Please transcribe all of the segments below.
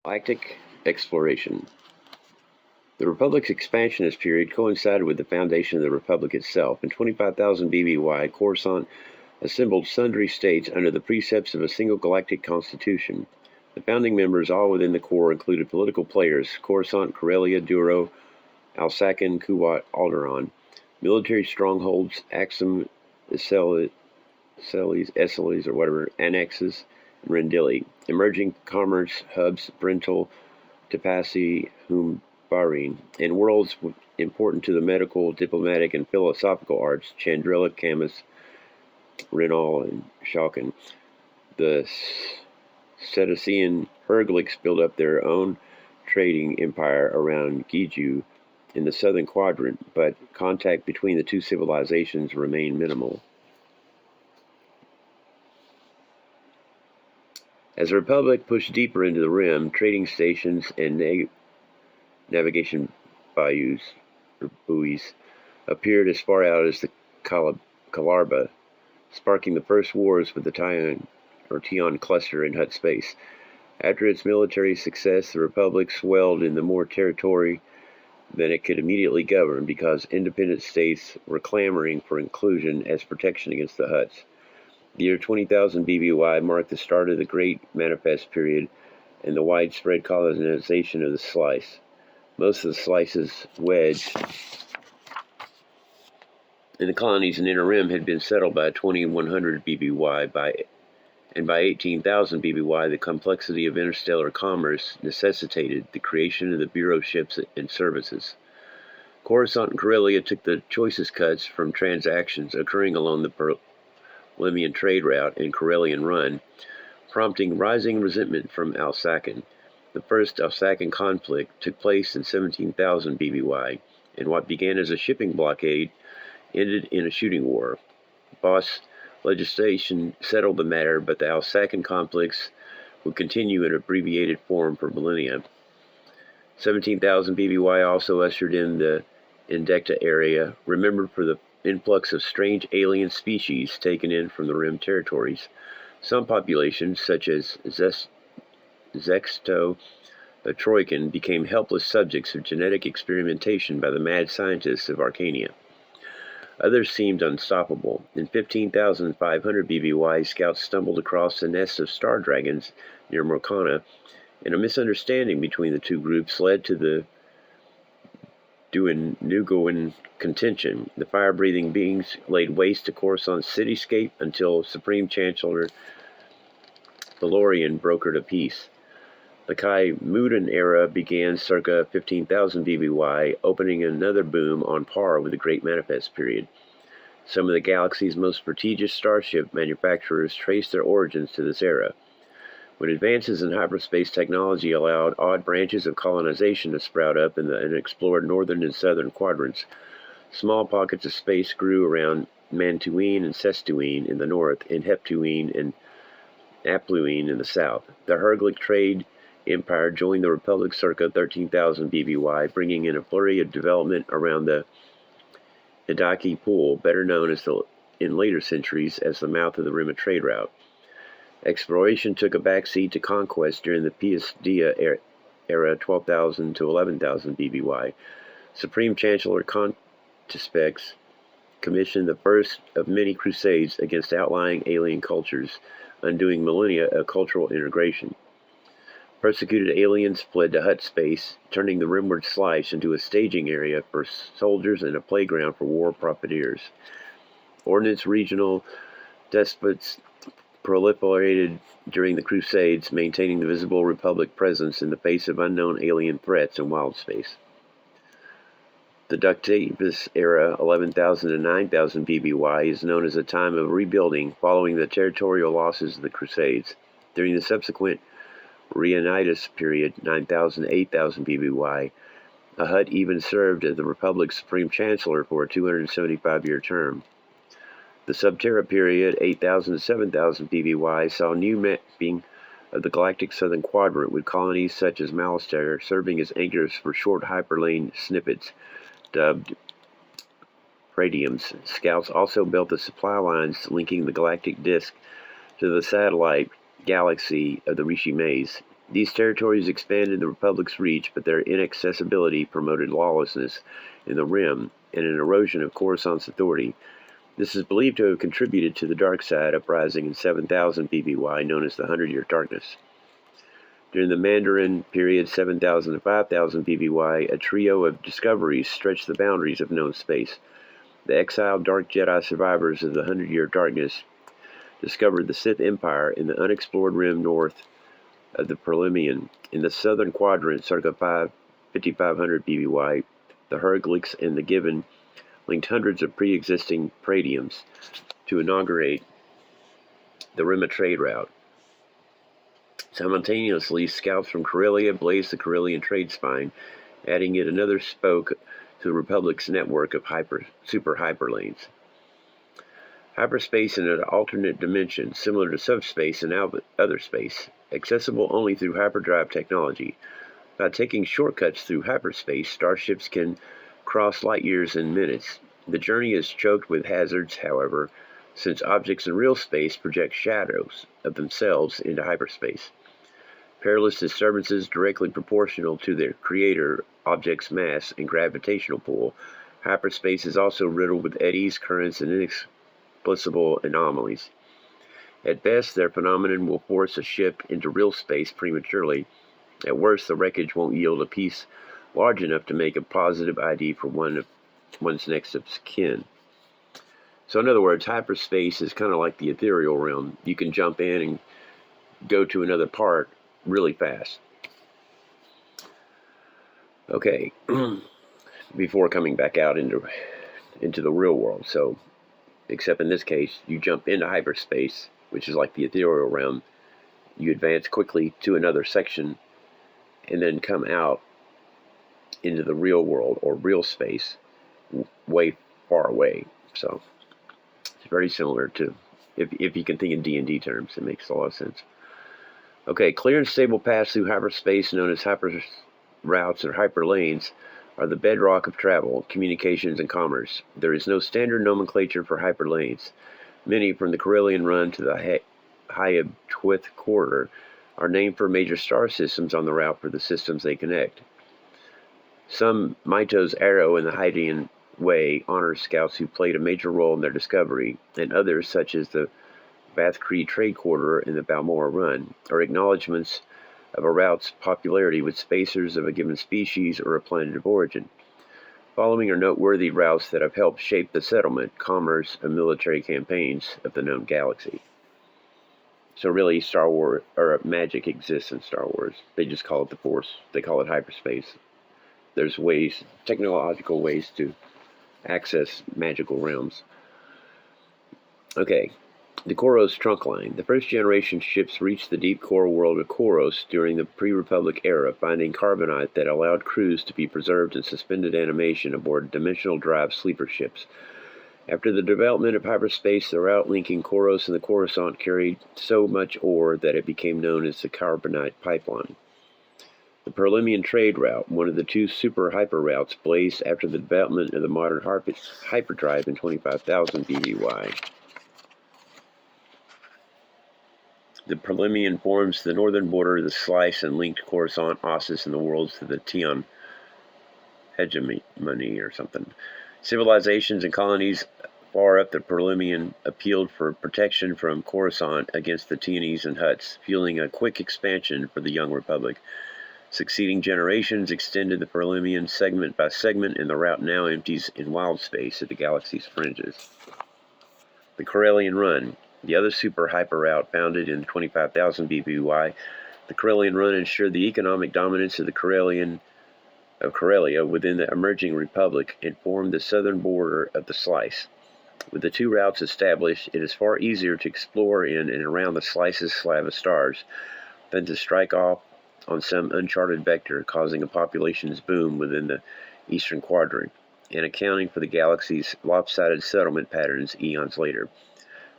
Galactic Exploration. The Republic's expansionist period coincided with the foundation of the Republic itself. In 25,000 BBY, Coruscant assembled sundry states under the precepts of a single galactic constitution. The founding members, all within the core, included political players: Coruscant, Corellia, Duro, Alsakan, Kuwat, Alderaan; military strongholds: Axum, Esseles, or whatever, Annexes, and Rendili; emerging commerce hubs: Brental, Tapasi, Bahrain; and worlds important to the medical, diplomatic, and philosophical arts: Chandrila, Camus, Renal, and Shalkan. The Cetacean Herglics built up their own trading empire around Giju in the southern quadrant, but contact between the two civilizations remained minimal. As the Republic pushed deeper into the rim, trading stations and navigation buoys appeared as far out as the Kalarba, sparking the first wars with the Tion cluster in Hutt space. After its military success, the Republic swelled into more territory than it could immediately govern, because independent states were clamoring for inclusion as protection against the Hutts. The year 20,000 BBY marked the start of the Great Manifest period and the widespread colonization of the slice. Most of the slice's wedge in the colonies in Inner Rim had been settled by 2100 BBY, and by 18,000 BBY, the complexity of interstellar commerce necessitated the creation of the Bureau ships and services. Coruscant and Corellia took the choicest cuts from transactions occurring along the Limian trade route and Corellian run, prompting rising resentment from Alsakan. The first Alsakan conflict took place in 17,000 BBY, and what began as a shipping blockade ended in a shooting war. Boss legislation settled the matter, but the Alsakan conflicts would continue in abbreviated form for millennia. 17,000 BBY also ushered in the Indecta area, remembered for the influx of strange alien species taken in from the Rim territories. Some populations, such as Zexto Troikan, became helpless subjects of genetic experimentation by the mad scientists of Arcania. Others seemed unstoppable. In 15,500 BBY, scouts stumbled across a nest of star dragons near Morcana, and a misunderstanding between the two groups led to the Duanugoan contention. The fire-breathing beings laid waste to Coruscant's cityscape until Supreme Chancellor Valorian brokered a peace. The Kai Mudan era began circa 15,000 BBY, opening another boom on par with the Great Manifest period. Some of the galaxy's most prestigious starship manufacturers traced their origins to this era. When advances in hyperspace technology allowed odd branches of colonization to sprout up in the unexplored northern and southern quadrants, small pockets of space grew around Mantuine and Sestuine in the north, and Heptuine and Apluine in the south. The Herglic trade empire joined the Republic circa 13,000 BBY, bringing in a flurry of development around the Hidaki Pool, better known in later centuries as the mouth of the Rim trade route. Exploration took a backseat to conquest during the Pius Dia era, 12,000 to 11,000 BBY. Supreme Chancellor Contispex commissioned the first of many crusades against outlying alien cultures, undoing millennia of cultural integration. Persecuted aliens fled to Hutt space, turning the Rimward slice into a staging area for soldiers and a playground for war profiteers. Ordnance regional despots proliferated during the Crusades, maintaining the visible Republic presence in the face of unknown alien threats in wild space. The Ductavus era, 11,000 to 9,000 BBY, is known as a time of rebuilding following the territorial losses of the Crusades. During the subsequent Reunitas period, 9,000 to 8,000 BBY, a Hutt even served as the Republic's Supreme Chancellor for a 275-year term. The Subterra period, 8,000 to 7,000 BBY, saw new mapping of the galactic southern quadrant, with colonies such as Malastare serving as anchors for short hyperlane snippets, dubbed Pradiums. Scouts also built the supply lines linking the galactic disk to the satellite galaxy of the Rishi Maze. These territories expanded the Republic's reach, but their inaccessibility promoted lawlessness in the Rim and an erosion of Coruscant's authority. This is believed to have contributed to the Dark Side uprising in 7000 BBY, known as the 100-Year Darkness. During the Mandarin period 7000 to 5000 BBY, a trio of discoveries stretched the boundaries of known space. The exiled Dark Jedi survivors of the 100-Year Darkness discovered the Sith Empire in the unexplored rim north of the Perlemian. In the southern quadrant, circa 5500 BBY, the Herglics and the Given linked hundreds of pre-existing pradiums to inaugurate the Rim trade route. Simultaneously, scouts from Corellia blazed the Corellian trade spine, adding yet another spoke to the Republic's network of super hyperlanes. Hyperspace in an alternate dimension, similar to subspace and outer space, accessible only through hyperdrive technology. By taking shortcuts through hyperspace, starships can cross light years in minutes. The journey is choked with hazards, however, since objects in real space project shadows of themselves into hyperspace. Perilous disturbances directly proportional to their creator object's mass and gravitational pull. Hyperspace is also riddled with eddies, currents, and inexplicable anomalies. At best, their phenomenon will force a ship into real space prematurely. At worst, the wreckage won't yield a piece large enough to make a positive ID for one's next of kin. So in other words, hyperspace is kind of like the ethereal realm. You can jump in and go to another part really fast. Okay, before coming back out into the real world. So, except in this case, you jump into hyperspace, which is like the ethereal realm. You advance quickly to another section, and then come out into the real world or real space, way far away. So it's very similar to, if you can think in D&D terms, it makes a lot of sense. Okay, clear and stable paths through hyperspace, known as hyper routes or hyperlanes, are the bedrock of travel, communications, and commerce. There is no standard nomenclature for hyperlanes. Many, from the Corellian Run to the Hayab-Twith corridor, are named for major star systems on the route for the systems they connect. Some, Maito's Arrow and the Hydean Way, honor scouts who played a major role in their discovery, and others, such as the Bath-Cree Trade Corridor and the Balmora Run, are acknowledgments of a route's popularity with spacers of a given species or a planet of origin. Following are noteworthy routes that have helped shape the settlement, commerce, and military campaigns of the known galaxy. So really, Star Wars, or magic exists in Star Wars. They just call it the Force. They call it hyperspace. There's ways, technological ways to access magical realms. Okay, the Koros trunk line. The first generation ships reached the deep core world of Koros during the pre-Republic era, finding carbonite that allowed crews to be preserved in suspended animation aboard dimensional drive sleeper ships. After the development of hyperspace, the route linking Koros and the Coruscant carried so much ore that it became known as the Carbonite Pipeline. The Perlemian trade route, one of the two super hyper routes, blazed after the development of the modern hyperdrive in 25,000 BBY. The Perlemian forms the northern border of the slice and linked Coruscant, Ossus, and the worlds to the Tion hegemony or something. Civilizations and colonies far up the Perlemian appealed for protection from Coruscant against the Tianese and Hutts, fueling a quick expansion for the young Republic. Succeeding generations extended the Perlemian segment by segment, and the route now empties in wild space at the galaxy's fringes. The Corellian Run, the other super hyper route founded in 25,000 BBY, the Corellian Run ensured the economic dominance of Corellia within the emerging republic and formed the southern border of the slice. With the two routes established, it is far easier to explore in and around the slice's slab of stars than to strike off on some uncharted vector, causing a population's boom within the eastern quadrant, and accounting for the galaxy's lopsided settlement patterns eons later.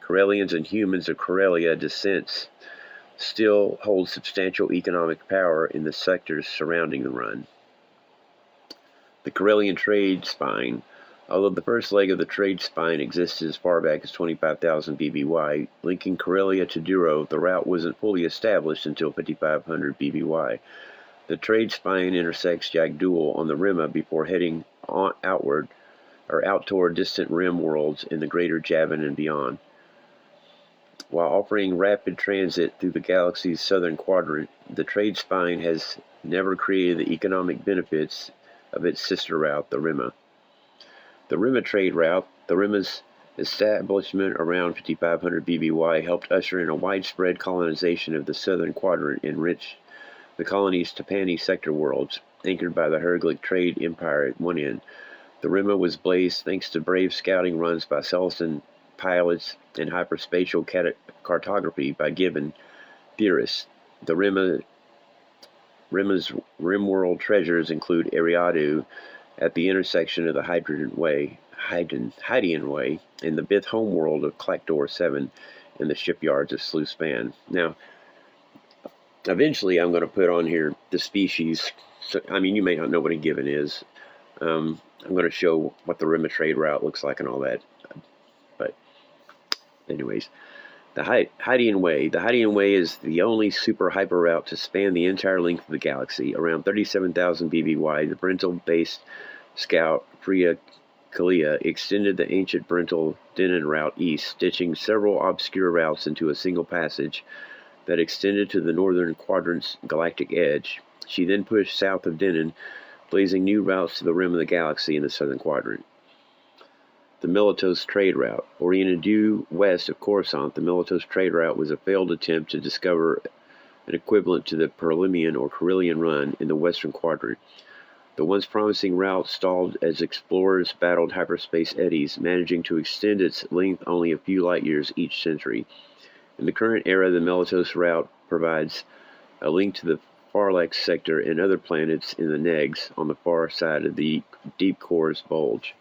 Corellians and humans of Corellia descent still hold substantial economic power in the sectors surrounding the run. The Corellian trade spine, Although the first leg of the trade spine existed as far back as 25,000 BBY, linking Karelia to Duro, the route wasn't fully established until 5500 BBY. The trade spine intersects Jagdul on the Rima before heading outward or out toward distant rim worlds in the greater Javan and beyond. While offering rapid transit through the galaxy's southern quadrant, the trade spine has never created the economic benefits of its sister route, the Rima. The Rima trade route, the Rima's establishment around 5500 BBY, helped usher in a widespread colonization of the southern quadrant and enriched the colony's Tapani sector worlds, anchored by the Herglic trade empire at one end. The Rima was blazed thanks to brave scouting runs by Celestin pilots and hyperspatial cartography by Gibbon theorists. The Rima's rimworld treasures include Ariadu at the intersection of the Hydian Way and the Bith homeworld of Clactor 7 and the shipyards of Sluispan. Now, eventually I'm going to put on here the species. So, you may not know what a gibbon is. I'm going to show what the Rima trade route looks like and all that. But anyways, the Hydian Way. The Hydian Way is the only super hyper route to span the entire length of the galaxy. Around 37,000 BBY, the Brental-based scout Freya Kalia extended the ancient Brental-Denon route east, stitching several obscure routes into a single passage that extended to the northern quadrant's galactic edge. She then pushed south of Denon, blazing new routes to the rim of the galaxy in the southern quadrant. The Melitos trade route. Oriented due west of Coruscant, the Melitos trade route was a failed attempt to discover an equivalent to the Perlemian or Carillion run in the western quadrant. The once promising route stalled as explorers battled hyperspace eddies, managing to extend its length only a few light years each century. In the current era, the Melitos route provides a link to the Farlex sector and other planets in the Negs on the far side of the Deep Core's bulge.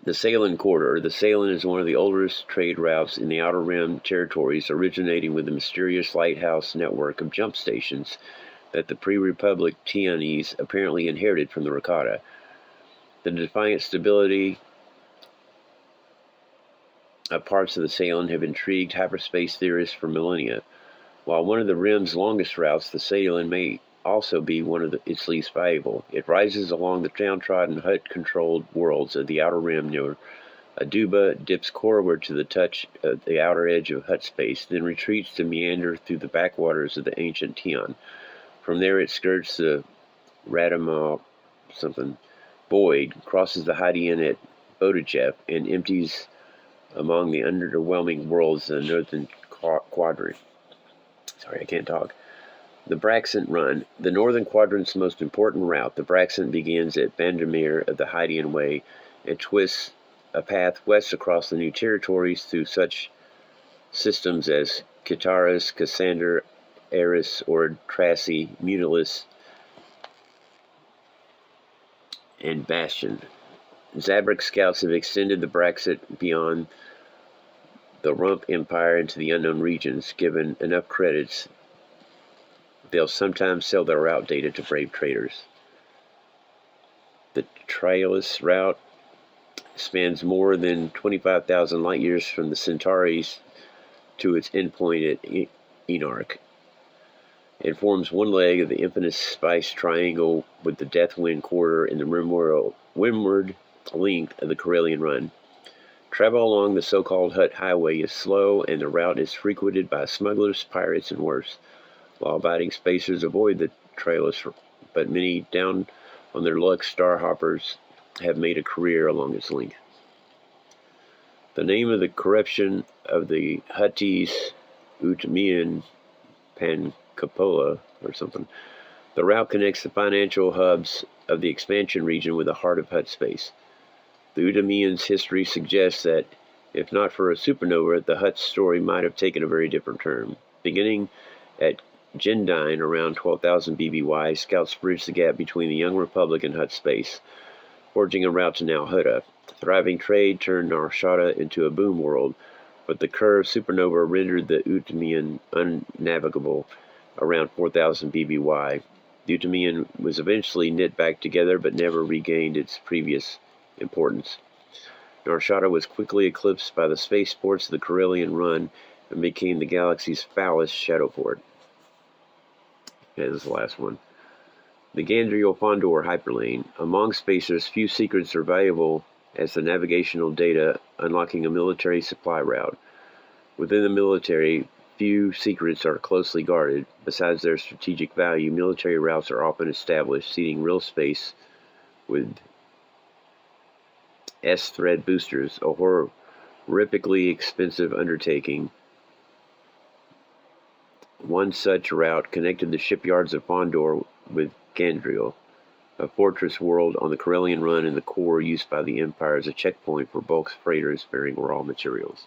The Salen Corridor. The Salen is one of the oldest trade routes in the Outer Rim territories, originating with the mysterious lighthouse network of jump stations that the pre-Republic Tianese apparently inherited from the Rakata. The defiant stability of parts of the Salen have intrigued hyperspace theorists for millennia. While one of the Rim's longest routes, the Salen may also be one of its least valuable. It rises along the downtrodden Hutt-controlled worlds of the Outer Rim near Aduba, dips coreward to the touch of the outer edge of Hutt space, then retreats to meander through the backwaters of the ancient Tian. From there it skirts the Radamal void, crosses the Hydian at Bodachev, and empties among the underwhelming worlds of the northern quadrant. Sorry, I can't talk. The Braxant Run. The northern quadrant's most important route, the Braxant begins at Bandamir of the Hydian Way and twists a path west across the new territories through such systems as Kitaris, Cassander, Eris, or Tracy, Mutilis, and Bastion. Zabrak scouts have extended the Braxant beyond the Rump Empire into the unknown regions. Given enough credits, they'll sometimes sell their route data to brave traders. The Trailus route spans more than 25,000 light years from the Centauri's to its endpoint at Enarch. It forms one leg of the infamous Spice Triangle with the Deathwind Corridor in the windward length of the Carillion Run. Travel along the so-called Hutt Highway is slow, and the route is frequented by smugglers, pirates, and worse. Law-abiding spacers avoid the trailers, but many down on their luck starhoppers have made a career along its length. The name of the corruption of the Huttis Utamian Pancapola or something. The route connects the financial hubs of the expansion region with the heart of Hutt space. The Utamians' history suggests that, if not for a supernova, the Hutt story might have taken a very different turn. Beginning at Gendine around 12,000 BBY, scouts bridged the gap between the young Republic and Hutt space, forging a route to now Hutta. Thriving trade turned Narshada into a boom world, but the curved supernova rendered the Utamian unnavigable around 4,000 BBY. Eutomian was eventually knit back together but never regained its previous importance. Nar Shaddaa was quickly eclipsed by the spaceports of the Corellian Run and became the galaxy's foulest shadowport. Okay, this is the last one. The Gandriel-Fondor hyperlane. Among spacers, few secrets are valuable as the navigational data unlocking a military supply route. Within the military, few secrets are closely guarded. Besides their strategic value, military routes are often established, ceding real space with S-thread boosters, a horrifically expensive undertaking. One such route connected the shipyards of Fondor with Gandriel, a fortress world on the Corellian Run and the core used by the Empire as a checkpoint for bulk freighters bearing raw materials.